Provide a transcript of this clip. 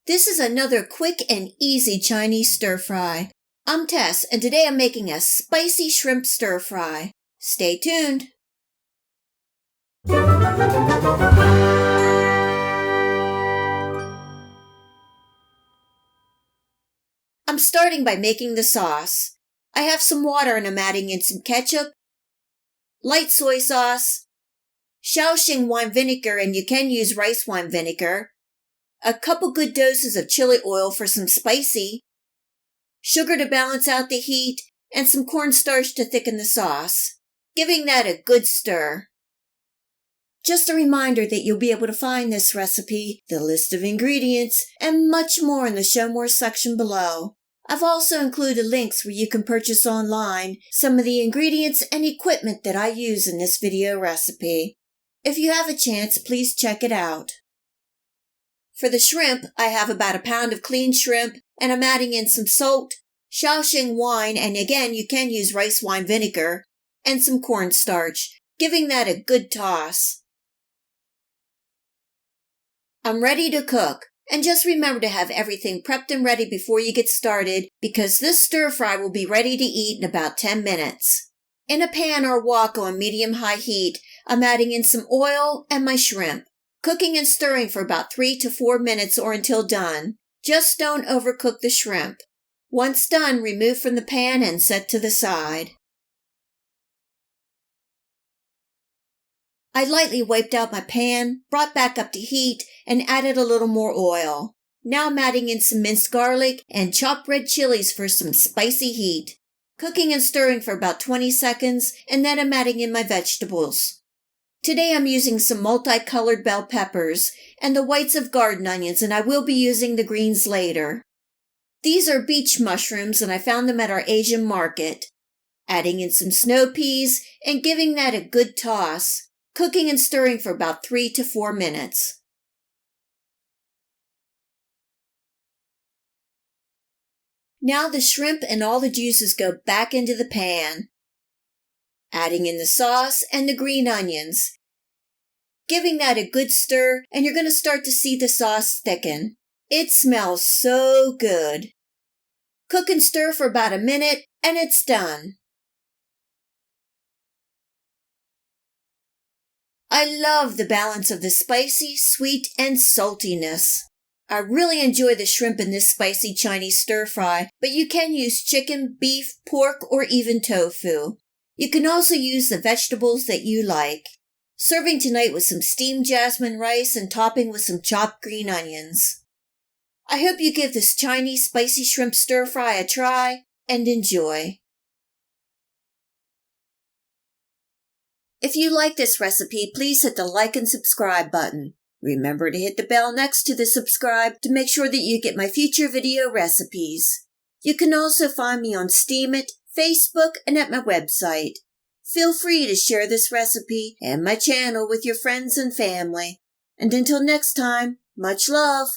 This is another quick and easy Chinese stir-fry. I'm Tess, and today I'm making a spicy shrimp stir-fry. Stay tuned. I'm starting by making the sauce. I have some water and I'm adding in some ketchup, light soy sauce, Shaoxing wine vinegar, and you can use rice wine vinegar, a couple good doses of chili oil for some spicy, sugar to balance out the heat, and some cornstarch to thicken the sauce, giving that a good stir. Just a reminder that you'll be able to find this recipe, the list of ingredients, and much more in the Show More section below. I've also included links where you can purchase online some of the ingredients and equipment that I use in this video recipe. If you have a chance, please check it out. For the shrimp, I have about a pound of clean shrimp, and I'm adding in some salt, Shaoxing wine, and again you can use rice wine vinegar, and some cornstarch, giving that a good toss. I'm ready to cook, and just remember to have everything prepped and ready before you get started, because this stir-fry will be ready to eat in about 10 minutes. In a pan or wok on medium-high heat, I'm adding in some oil and my shrimp, cooking and stirring for about 3 to 4 minutes or until done. Just don't overcook the shrimp. Once done, remove from the pan and set to the side. I lightly wiped out my pan, brought back up to heat, and added a little more oil. Now I'm adding in some minced garlic and chopped red chilies for some spicy heat. Cooking and stirring for about 20 seconds, and then I'm adding in my vegetables. Today I'm using some multicolored bell peppers and the whites of garden onions, and I will be using the greens later. These are beach mushrooms, and I found them at our Asian market. Adding in some snow peas and giving that a good toss. Cooking and stirring for about 3 to 4 minutes. Now the shrimp and all the juices go back into the pan. Adding in the sauce and the green onions. Giving that a good stir, and you're going to start to see the sauce thicken. It smells so good. Cook and stir for about a minute, and it's done. I love the balance of the spicy, sweet, and saltiness. I really enjoy the shrimp in this spicy Chinese stir-fry, but you can use chicken, beef, pork, or even tofu. You can also use the vegetables that you like. Serving tonight with some steamed jasmine rice and topping with some chopped green onions. I hope you give this Chinese spicy shrimp stir-fry a try and enjoy. If you like this recipe, please hit the like and subscribe button. Remember to hit the bell next to the subscribe to make sure that you get my future video recipes. You can also find me on Steemit, Facebook, and at my website. Feel free to share this recipe and my channel with your friends and family. And until next time, much love!